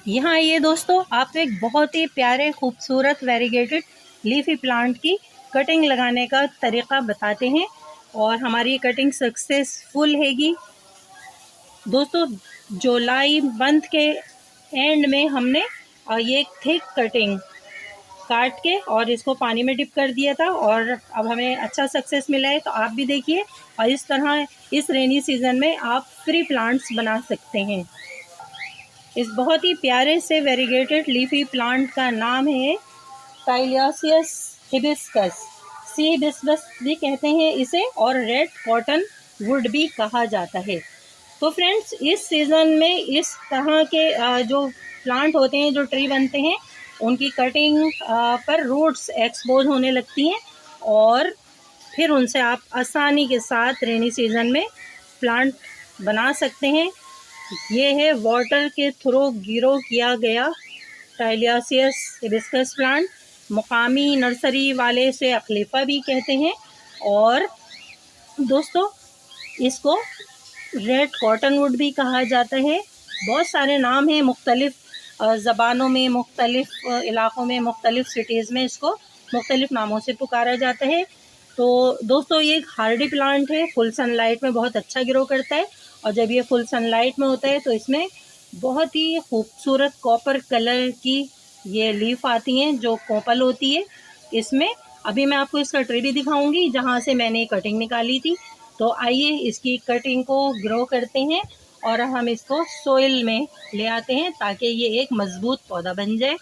यहाँ ये दोस्तों आपको एक बहुत ही प्यारे खूबसूरत वेरीगेटेड लीफी प्लांट की कटिंग लगाने का तरीक़ा बताते हैं और हमारी कटिंग सक्सेसफुल हैगी। दोस्तों जुलाई मंथ के एंड में हमने ये थिक कटिंग काट के और इसको पानी में डिप कर दिया था और अब हमें अच्छा सक्सेस मिला है। तो आप भी देखिए और इस तरह इस रेनी सीज़न में आप फ्री प्लांट्स बना सकते हैं। इस बहुत ही प्यारे से वेरीगेटेड लीफी प्लांट का नाम है टाइलियासियस हिबिस्कस, सी हिबिस्कस भी कहते हैं इसे और रेड कॉटन वुड भी कहा जाता है। तो फ्रेंड्स इस सीज़न में इस तरह के जो प्लांट होते हैं, जो ट्री बनते हैं, उनकी कटिंग पर रूट्स एक्सपोज होने लगती हैं और फिर उनसे आप आसानी के साथ रेनी सीज़न में प्लांट बना सकते हैं। ये है वाटर के थ्रू ग्रो किया गया टाइलियासियस हिबिस्कस प्लांट। मुकामी नर्सरी वाले से अखलीफा भी कहते हैं और दोस्तों इसको रेड कॉटन वुड भी कहा जाता है। बहुत सारे नाम हैं, मुख्तलिफ़ ज़बानों में, मुख्तलिफ़ इलाक़ों में, मुख्तलिफ़ सिटीज़ में इसको मुख्तलिफ़ नामों से पुकारा जाता है। तो दोस्तों ये एक हार्डी प्लांट है, फुल सनलाइट में बहुत अच्छा ग्रो करता है और जब ये फुल सनलाइट में होता है तो इसमें बहुत ही खूबसूरत कॉपर कलर की ये लीफ आती हैं जो कोपल होती है इसमें। अभी मैं आपको इसका ट्री भी दिखाऊंगी जहाँ से मैंने कटिंग निकाली थी। तो आइए इसकी कटिंग को ग्रो करते हैं और हम इसको सोइल में ले आते हैं ताकि ये एक मज़बूत पौधा बन जाए।